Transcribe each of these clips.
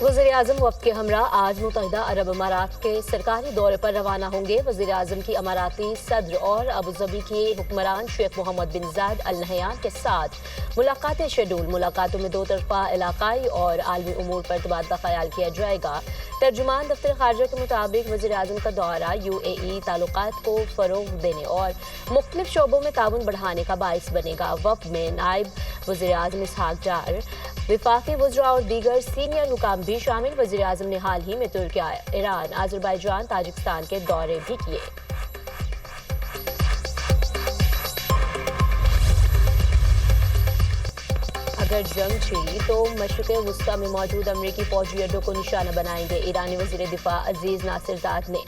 वज़ीर-ए-आज़म वफ़द के हमरा आज मुत्तहिदा अरब अमारात के सरकारी दौरे पर रवाना होंगे। वज़ीर-ए-आज़म की अमाराती सदर और अबूज़बी के हुक्मरान शेख मोहम्मद बिन ज़ायद अल नहयान के साथ मुलाकातें शेड्यूल। मुलाकातों में दो तरफ़ा इलाकाई और आलमी उमूर पर तबादला ख्याल किया जाएगा। तर्जुमान दफ्तर खारजा के मुताबिक वज़ीर-ए-आज़म का दौरा UAE ताल्लुकात को फ़रोग़ देने और मुख्तलिफ शोबों में ताउन बढ़ाने का बाइस बनेगा। वफ़द में नायब वज़ीर-ए-आज़म इसहाक़ डार, वफाकी वज़रा और दीगर सीनियर हुकाम भी शामिल। वज़ीर-ए-आज़म ने हाल ही में तुर्किया, ईरान, अज़रबैजान, ताजिकिस्तान के दौरे भी किए। अगर जंग छिड़ी तो मशरिक़ वुस्ता में मौजूद अमरीकी फौजी अड्डों को निशाना बनाएंगे। ईरानी वज़ीर दिफा अजीज़ नासिरज़ाद ने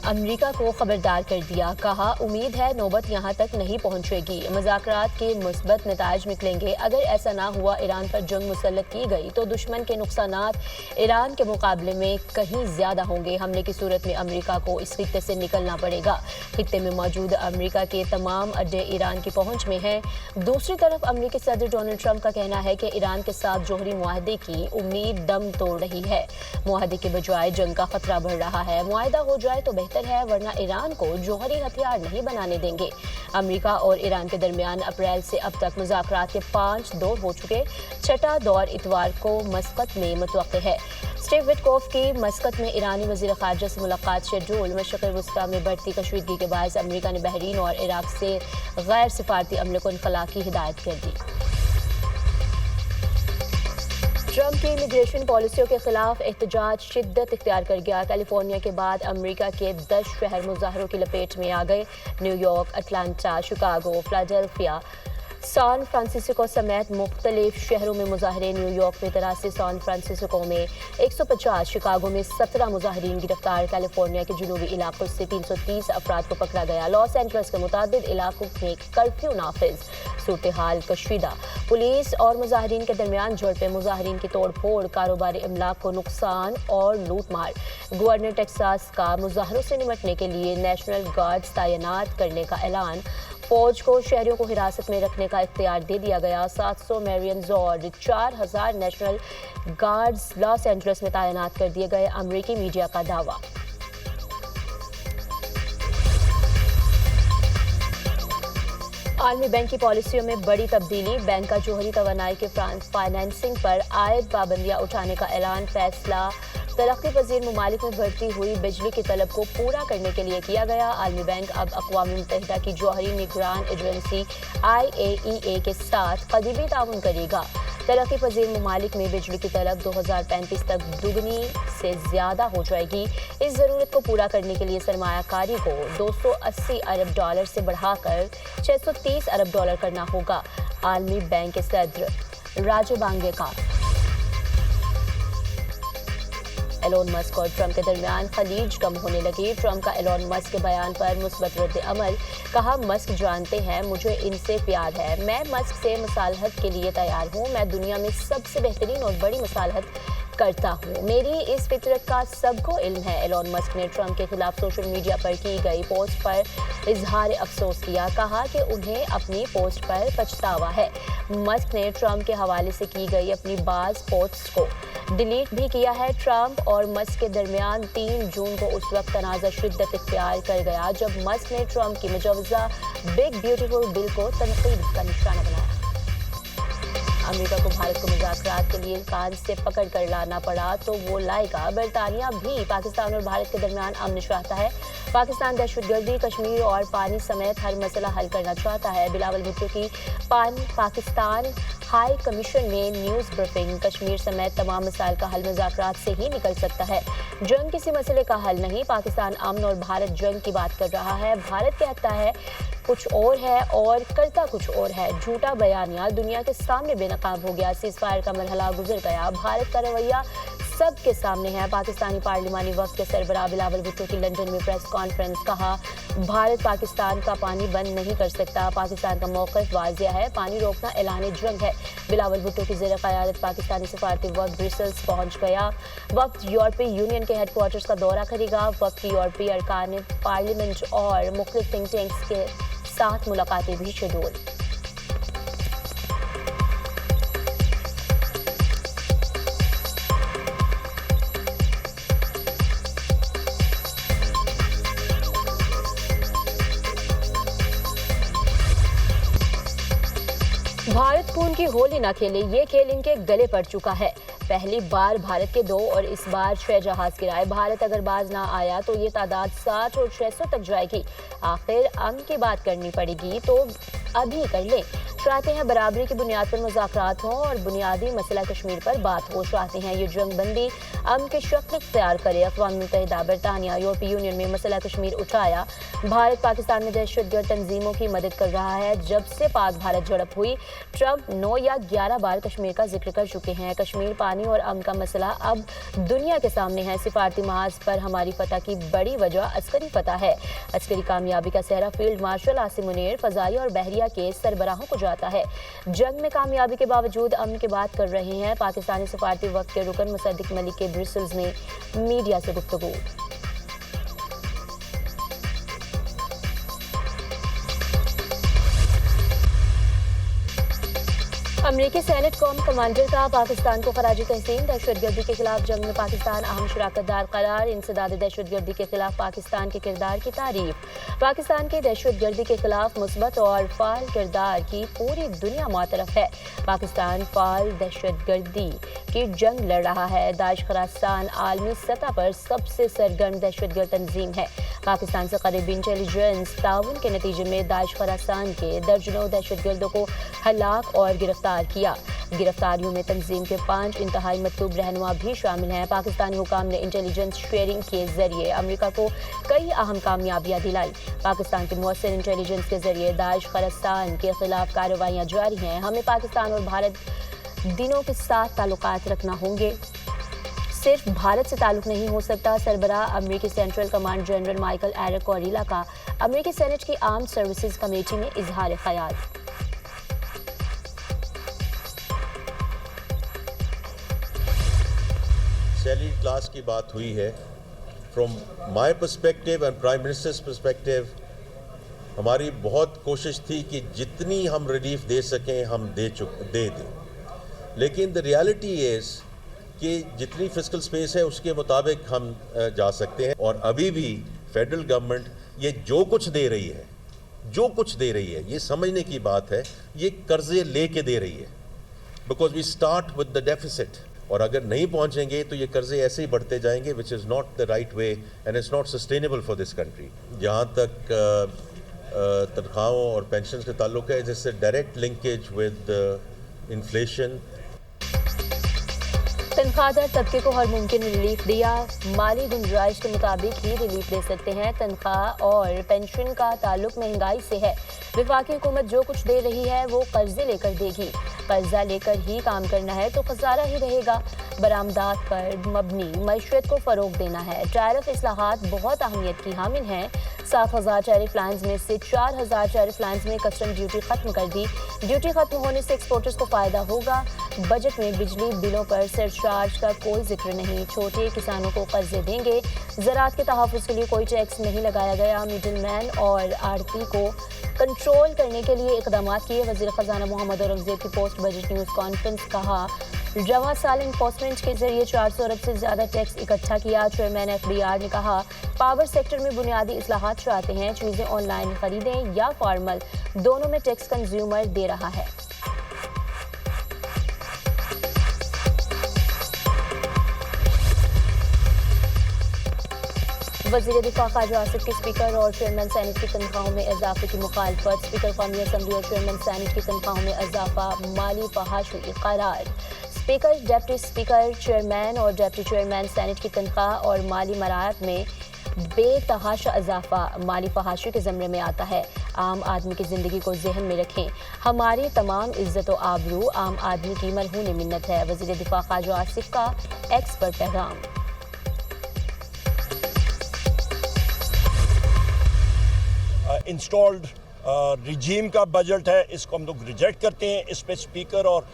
अमरीका को खबरदार कर दिया। कहा, उम्मीद है नौबत यहाँ तक नहीं पहुँचेगी। मुज़ाकरात के मुस्बत नताइज निकलेंगे। अगर ऐसा ना हुआ, ईरान पर जंग मुसल्लत की गई तो दुश्मन के नुकसानात ईरान के मुकाबले में कहीं ज़्यादा होंगे। हमले की सूरत में अमरीका को इस खित्ते से निकलना पड़ेगा। खित्ते में मौजूद अमरीका के तमाम अड्डे ईरान की पहुँच में हैं। दूसरी तरफ अमरीकी सदर डोनाल्ड ट्रंप का कहना है कि ईरान के साथ जोहरी मुआहदे की उम्मीद दम तोड़ रही है। मुआहदे के बजाय जंग का खतरा बढ़ रहा है। मुआहदा हो जाए तो बेहतर है, वरना ईरान को जोहरी हथियार नहीं बनाने देंगे। अमेरिका और ईरान के दरमियान अप्रैल से अब तक मुज़ाकरात के 5 दौर हो चुके। छठा दौर इतवार को मस्कत में मुतवक्के है। स्टीव विटकॉफ की मस्कत में ईरानी वज़ीर ख़ारजा से मुलाकात शेड्यूल। मशरिक़ वुस्ता में बढ़ती कशीदगी के बायस अमेरिका ने बहरीन और इराक से गैर सिफारती अमले को इनखला की हिदायत कर दी। ट्रंप की इमिग्रेशन पॉलिसियों के खिलाफ एहतजाज शिद्दत इख्तियार कर गया। कैलिफोर्निया के बाद अमेरिका के 10 शहर मुजाहरों की लपेट में आ गए। New York, Atlanta, Chicago, Philadelphia, San Francisco समेत मुख्तलिफ शहरों में मुजाहरे। न्यूयॉर्क में 83, सैन फ्रांसिस्को में 150, शिकागो में 17 मुजाहरीन गिरफ्तार। कैलिफोर्निया के जुनूबी इलाकों से 330 अफराद को पकड़ा गया। लॉस एंजल्स के मुताबिक इलाकों में कर्फ्यू नाफिज। सूरत हाल कशीदा। पुलिस और मुजाहरीन के दरमियान झड़पें, मुजाहरीन की तोड़ फोड़, कारोबारी इमलाक को नुकसान और लूट मार। गवर्नर टेक्सास का मुजाहरों से निपटने के लिए नेशनल गार्ड्स तैनात करने का ऐलान। फौज को शहरियों को हिरासत में रखने का इख्तियार दे दिया गया। 700 मेरियन्स और 4000 नेशनल गार्ड्स लॉस एंजल्स में तैनात कर दिए गए। अमेरिकी मीडिया का दावा। आलमी बैंक की पॉलिसियों में बड़ी तब्दीली। बैंक का जोहरी तवानाई के फाइनेंसिंग पर आयद पाबंदियां उठाने का ऐलान। फैसला तरक्की पजीर ममालिक में बढ़ती हुई बिजली की तलब को पूरा करने के लिए किया गया। आलमी बैंक अब अक़वाम मुत्तहिदा की जोहरी निगरान एजेंसी IAEA के साथ करीबी ताउन करेगा। तरक्की पजीर ममालिक में बिजली की तलब 2035 तक दुगनी से ज़्यादा हो जाएगी। इस ज़रूरत को पूरा करने के लिए सरमायाकारी को $280 अरब से बढ़ाकर $630 अरब करना होगा। आलमी बैंक के सदर राजे बांगे का एलोन मस्क और ट्रंप के दरमियान खलीज कम होने लगी। ट्रंप का एलोन मस्क के बयान पर मुस्बत रद्द अमल। कहा, मस्क जानते हैं मुझे इनसे प्यार है। मैं मस्क से मुसालहत के लिए तैयार हूँ। मैं दुनिया में सबसे बेहतरीन और बड़ी मुसालहत करता हूँ। मेरी इस फितरत का सबको इल्म है। एलोन मस्क ने ट्रंप के खिलाफ सोशल मीडिया पर की गई पोस्ट पर इजहार अफसोस किया। कहा कि उन्हें अपनी पोस्ट पर पछतावा है। मस्क ने ट्रंप के हवाले से की गई अपनी बाज़ पोस्ट्स को डिलीट भी किया है। ट्रंप और मस्क के दरमियान 3 जून को उस वक्त तनाज़ा शिद्दत इख्तियार कर गया जब मस्क ने ट्रंप की मुजवज़ा बिग ब्यूटीफुल बिल को तनकीद का निशाना बनाया। अमेरिका को भारत को मुज़ाकरात के लिए कान से पकड़ कर लाना पड़ा तो वो लाएगा। बरतानिया भी पाकिस्तान और भारत के दरमियान अमन चाहता है। पाकिस्तान दहशतगर्दी, कश्मीर और पानी समेत हर मसला हल करना चाहता है। बिलावल भुट्टो की पाकिस्तान हाई कमीशन में न्यूज़ ब्रीफिंग। कश्मीर समेत तमाम मसाइल का हल मुज़ाकरात से ही निकल सकता है। जंग किसी मसले का हल नहीं। पाकिस्तान अमन और भारत जंग की बात कर रहा है। भारत कहता है कुछ और है और करता कुछ और है। झूठा बयानिया दुनिया के सामने बेनकाब हो गया। सीज़ फायर का मरहला गुजर गया। भारत का रवैया सबके सामने है। पाकिस्तानी पार्लिमानी वक्त के सरबराह बिलावल भुट्टो की लंदन में प्रेस कॉन्फ्रेंस। कहा, भारत पाकिस्तान का पानी बंद नहीं कर सकता। पाकिस्तान का मौक़िफ़ वाज़िह है। पानी रोकना ऐलान जंग है। बिलावल भुट्टो की ज़ेर क़यादत पाकिस्तानी सफारती वक्त ब्रसेल्स पहुँच गया। वक्त यूरोपीय यूनियन के हेडक्वार्टर्स का दौरा करेगा। वक्त यूरोपीय अरकान पार्लियामेंट और मुख्तलिफ थिंक टैंक्स के साथ मुलाकातें भी शेड्यूल। भारत खून की होली न खेले, ये खेल इनके गले पड़ चुका है। पहली बार भारत के 2 और इस बार 6 जहाज गिराए। भारत अगर बाज ना आया तो ये तादाद 700 और 600 तक जाएगी। आखिर अमन की बात करनी पड़ेगी तो अभी कर लें। चाहते हैं बराबरी की बुनियाद पर मुज़ाकरात हों और बुनियादी मसला कश्मीर पर बात हो। चाहते हैं ये जंग बंदी अमन के शक्ल इख्तियार करे। अक़वाम मुत्तहिदा, बरतानिया, यूरोपीय यूनियन में मसला कश्मीर उठाया। भारत पाकिस्तान में दहशतगर्द तंजीमों की मदद कर रहा है। जब से पाक भारत झड़प हुई, ट्रंप 9 या 11 बार कश्मीर का जिक्र कर चुके हैं। कश्मीर, पानी और अमन का मसला अब दुनिया के सामने है। सिफारती महाज पर हमारी फतह की बड़ी वजह अस्करी फतह है। अस्करी कामयाबी का सेहरा फील्ड मार्शल आसिम मुनीर, फजाई और बहरिया के सरबराहों को जाता है। जंग में कामयाबी के बावजूद अमन की बात कर रहे हैं। पाकिस्तानी सफारती वक्त के रुकन मुसद्दिक मलिक के ब्रसेल्स में मीडिया से गुफ्तगू। अमरीकी सेनेट कॉम कमांडर का पाकिस्तान को खराजी तहसीन। दहशतगर्दी के खिलाफ जंग में पाकिस्तान अहम शराकतदार करार। इंसदाद दहशतगर्दी के खिलाफ पाकिस्तान के किरदार की तारीफ। पाकिस्तान के दहशतगर्दी के खिलाफ मुस्बत और फाल किरदार की पूरी दुनिया मुतरफ है। पाकिस्तान फाल दहशतगर्दी की जंग लड़ रहा है। दाइश खरास्तान आलमी सतह पर सबसे सरगर्म दहशतगर्द तंजीम है। पाकिस्तान से करीबी इंटेलिजेंस ताउन के नतीजे में दाइश खरास्तान के दर्जनों दहशतगर्दों को हलाक और गिरफ्तार किया। गिरफ्तारियों में तंजीम के 5 इंतहाई मतलूब रहनुमा भी शामिल हैं। पाकिस्तानी हुकाम ने इंटेलिजेंस शेयरिंग के जरिए अमेरिका को कई अहम कामयाबियां दिलाई। पाकिस्तान के मौसर इंटेलिजेंस के जरिए दाइश खरास्तान के खिलाफ कार्रवाइयां जारी हैं। हमें पाकिस्तान और भारत दिनों के साथ ताल्लुकात रखना होंगे। सिर्फ भारत से ताल्लुक नहीं हो सकता। सरबराह अमेरिकी central command general Michael Erik Kurilla का अमेरिकी सेनेट की आर्म्ड सर्विसेज कमेटी में इजहार ख्याल। सैलरी क्लास की बात हुई है। From my perspective and prime ministers perspective, हमारी बहुत कोशिश थी कि जितनी हम रिलीफ दे सकें हम दे दें, लेकिन द रियलिटी इज़ कि जितनी फिस्कल स्पेस है उसके मुताबिक हम जा सकते हैं। और अभी भी फेडरल गवर्नमेंट ये जो कुछ दे रही है ये समझने की बात है, ये कर्जे लेके दे रही है। Because we start with the deficit, और अगर नहीं पहुंचेंगे तो ये कर्जे ऐसे ही बढ़ते जाएंगे, which is not the right way and it's not sustainable for this country. जहाँ तक तनख्वाहों और पेंशन के ताल्लुक है, जिससे डायरेक्ट लिंकेज विद इन्फ्लेशन। तनख्वाहदार तबके को हर मुमकिन रिलीफ दिया। माली गुंजाइश के मुताबिक ही रिलीफ दे सकते हैं। तनख्वाह और पेंशन का ताल्लुक महंगाई से है। वफाकी हुकूमत जो कुछ दे रही है वो कर्जे लेकर देगी। कर्जा लेकर ही काम करना है तो खसारा ही रहेगा। बरामदात पर मबनी मईशत को फ़रोग देना है। टैरिफ इस्लाहात बहुत अहमियत की हामिल हैं। 7,000 टैरिफ लाइन्स में से 4,000 टैरिफ लाइन्स में कस्टम ड्यूटी खत्म कर दी। ड्यूटी खत्म होने से एक्सपोर्टर्स को फ़ायदा होगा। बजट में बिजली बिलों पर सरचार्ज का कोई जिक्र नहीं। छोटे किसानों को कर्जे देंगे। ज़राअत के तहफ़्फ़ुज़ के लिए कोई टैक्स नहीं लगाया गया। मिडिल मैन और आड़ती को कंट्रोल करने के लिए इक़दाम किए। वज़ीर ख़ज़ाना मोहम्मद औरंगज़ेब की पोस्ट बजट न्यूज़ कॉन्फ्रेंस। कहा, रवां साल इन्फोर्समेंट के जरिए 400 अरब से ज़्यादा टैक्स इकट्ठा किया। चेयरमैन FBR ने कहा, पावर सेक्टर में बुनियादी इस्लाहात चाहते हैं। चीज़ें ऑनलाइन खरीदें या फॉर्मल, दोनों में टैक्स कंज्यूमर दे रहा है। वज़ीर दिफा ख्वाजा आसिफ की स्पीकर और चेयरमैन सेनेट की तनख्वाहों में इजाफे की मुखालफत। स्पीकर कौमी असम्बली और चेयरमैन सेनेट की तनख्वाहों में इजाफा माली फहाश हुई करार। स्पीकर, डिप्टी स्पीकर, चेयरमैन और डिप्टी चेयरमैन सेनेट की तनख्वाह और माली मराहत में बेतहाशा इजाफा माली फहाशी के ज़मरे में आता है। आम आदमी की ज़िंदगी को जहन में रखें। हमारी तमाम इज़्ज़त व आबरू आम आदमी की मरहून मिन्नत है। वज़ीर दिफा ख्वाजा आसिफ का एक्स पर पैगाम। इंस्टॉल्ड रिजीम का बजट है, इसको हम लोग रिजेक्ट करते हैं। इस पर स्पीकर और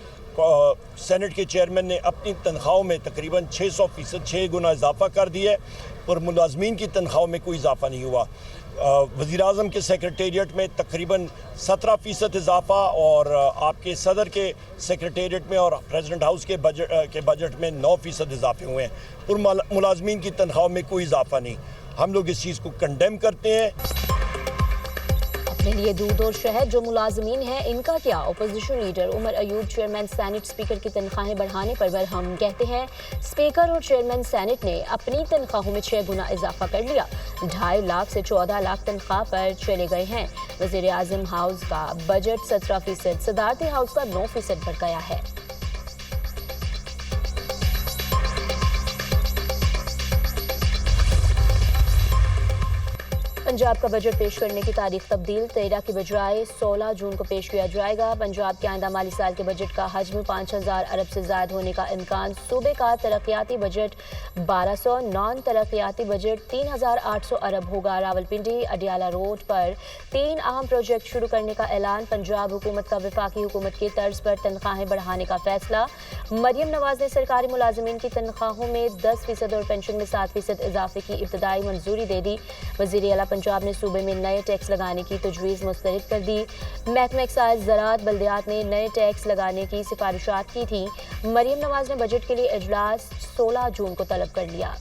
सेनेट के चेयरमैन ने अपनी तनख्वाहों में तकरीबन 600%, 6 गुना इजाफा कर दिया है, और मुलाजमीन की तनख्वाहों में कोई इजाफा नहीं हुआ। वज़ीर-ए-आज़म के सेक्रेटेरिएट में तकरीबन 17% इजाफा, और आपके सदर के सेक्रेटेरिएट में और प्रेसिडेंट हाउस के बजट में 9% इजाफे हुए हैं, और मुलाजमीन की तनख्वाहों में कोई इजाफा नहीं। हम लोग इस चीज़ को कंडेम करते हैं। अपने लिए दूध और शहद जो मुलाजमीन हैं इनका क्या। Opposition leader Omar Ayub chairman senate speaker की तनख्वाहें बढ़ाने पर बरहम, कहते हैं स्पीकर और चेयरमैन सैनेट ने अपनी तनख्वाहों में 6 गुना इजाफा कर लिया। 2.5 लाख से 14 लाख तनख्वाह पर चले गए हैं। वज़ीर आज़म हाउस का बजट 17%, सदारती हाउस का 9% बढ़ गया है। पंजाब का बजट पेश करने की तारीख तब्दील, 13 की बजाय 16 जून को पेश किया जाएगा। पंजाब के आइंदा माली साल के बजट का हजम 5000 अरब से ज़ायद होने का इम्कान। सूबे का तरक्याती बजट 1200, नॉन तरक्याती बजट 3800 अरब होगा। रावलपिंडी अडियाला रोड पर 3 अहम प्रोजेक्ट शुरू करने का ऐलान। पंजाब हुकूमत का वफाकी हुकूमत की तर्ज पर तनख्वाहें बढ़ाने का फैसला। मरियम नवाज ने सरकारी मुलाजमीन की तनख्वाहों में 10% और पेंशन में 7% इजाफे की इब्तदाई मंजूरी दे दी। वज़ीर आला पंजाब ने सूबे में नए टैक्स लगाने की तजवीज़ मुस्तरद कर दी। महकमा एक्साइज ज़राअत बल्दियात ने नए टैक्स लगाने की सिफारिशात की थी। मरियम नवाज ने बजट के लिए इजलास 16 जून को तलब कर लिया।